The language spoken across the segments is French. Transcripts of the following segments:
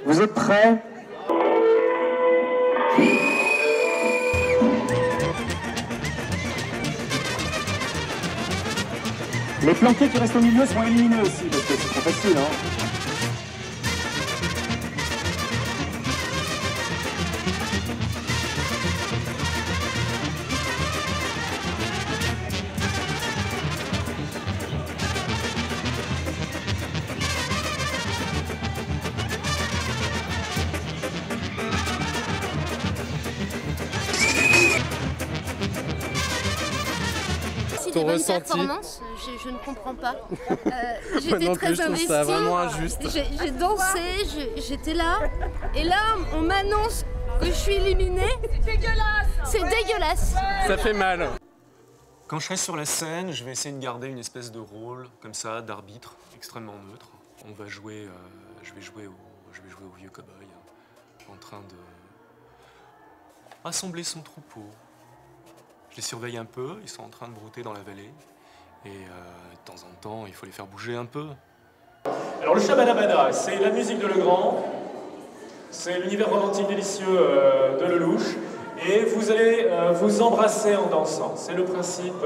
Vous êtes prêts? Les planqués qui restent au milieu seront éliminés aussi, parce que c'est trop facile, hein. Ton ressenti? Je ne comprends pas. J'étais très investie. Ça vraiment injuste. J'ai dansé, j'étais là, et là on m'annonce que je suis éliminée. C'est dégueulasse. C'est dégueulasse. Ça fait mal. Quand je serai sur la scène, je vais essayer de garder une espèce de rôle comme ça, d'arbitre, extrêmement neutre. On va jouer, je vais jouer au vieux cow-boy, en train de rassembler son troupeau. Je les surveille un peu, ils sont en train de brouter dans la vallée. Et de temps en temps, il faut les faire bouger un peu. Alors le Shabadabada, c'est la musique de Legrand, c'est l'univers romantique délicieux de Lelouch. Et vous allez vous embrasser en dansant. C'est le principe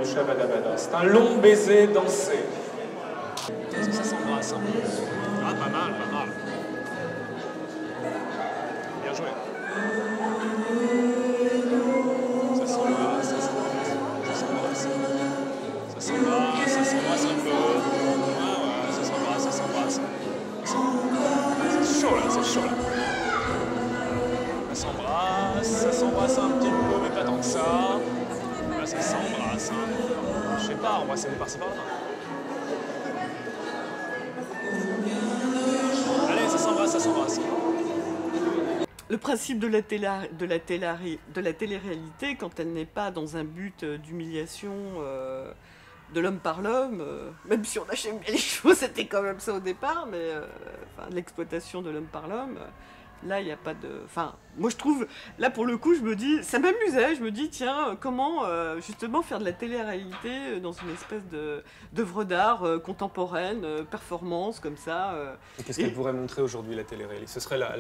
du Shabadabada. C'est un long baiser dansé. Ça s'embrasse. Hein. Ah, pas mal, pas mal. Bien joué. Ça s'embrasse un peu. Ouais, ça s'embrasse. C'est chaud là, c'est chaud là. Ça s'embrasse un petit peu, mais pas tant que ça. Là, ça s'embrasse. Hein. Je sais pas, on va s'aider par-ci par-là. Allez, ça s'embrasse, ça s'embrasse. Le principe de la télé-réalité, quand elle n'est pas dans un but d'humiliation de l'homme par l'homme, même si on achète bien les choses, c'était quand même ça au départ, mais l'exploitation de l'homme par l'homme, là il n'y a pas de... Enfin, moi je trouve, là pour le coup, je me dis, ça m'amusait, je me dis, tiens, comment justement faire de la télé-réalité dans une espèce d'œuvre d'art contemporaine, performance, comme ça. Qu'est-ce qu'elle pourrait montrer aujourd'hui, la télé-réalité? Ce serait la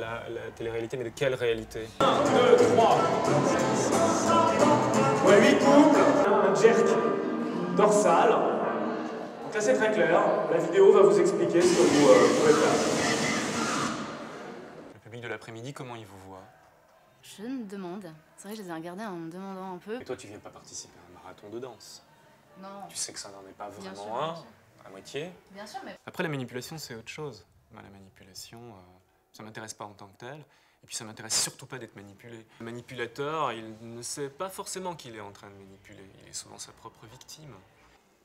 télé-réalité, mais de quelle réalité? 1, 2, 3. Ouais, 8 couples, un jerk dorsal. Donc là c'est très clair, la vidéo va vous expliquer ce que vous pouvez faire. Le public de l'après-midi, comment il vous voit? Je me demande. C'est vrai que je les ai regardés en me demandant un peu. Et toi, tu viens pas participer à un marathon de danse? Non. Tu sais que ça n'en est pas Bien vraiment sûr, un, bien sûr. à moitié. Bien sûr, mais... Après, la manipulation, c'est autre chose. Moi, la manipulation, ça m'intéresse pas en tant que tel. Et puis, ça m'intéresse surtout pas d'être manipulé. Le manipulateur, il ne sait pas forcément qu'il est en train de manipuler. Il est souvent sa propre victime.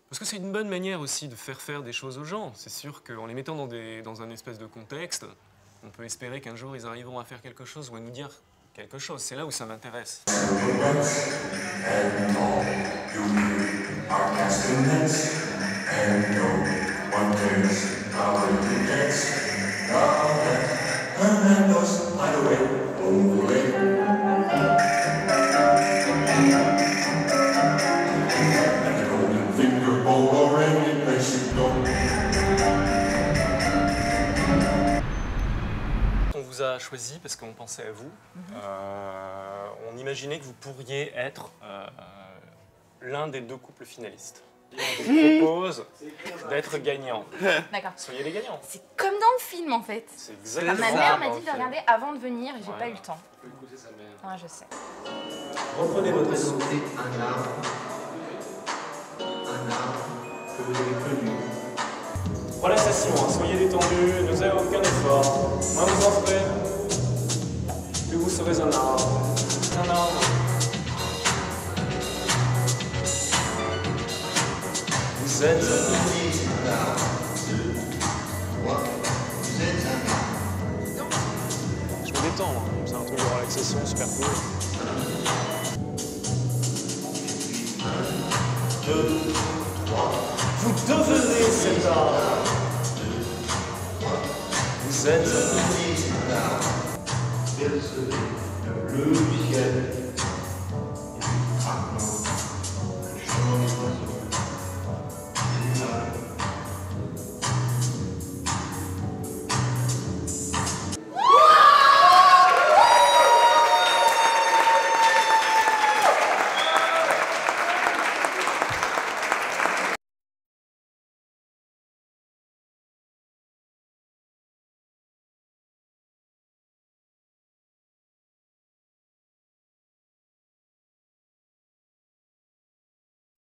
Parce que c'est une bonne manière aussi de faire des choses aux gens. C'est sûr qu'en les mettant dans un espèce de contexte, on peut espérer qu'un jour, ils arriveront à faire quelque chose ou à nous dire quelque chose. C'est là où ça m'intéresse. On vous a choisi parce qu'on pensait à vous. On imaginait que vous pourriez être l'un des 2 couples finalistes. On vous propose d'être gagnant. D'accord. Soyez les gagnants. C'est comme dans le film, en fait. C'est exactement Ma ça. mère m'a dit de regarder avant de venir, et j'ai pas eu le temps. Faut écouter sa mère. Ah, je sais. Reprenez votre souffle. Représentez un arbre que vous avez connu. Relaxation, hein. Soyez détendus, ne vous avez aucun effort. Moins vous en ferez, plus vous serez un arbre. Un arbre. Vous êtes un arbre. 2, 3, vous êtes un arbre. temps. Hein. C'est un truc de relaxation super cool. 2, 3. Vous devenez cet art. Vous êtes Le ciel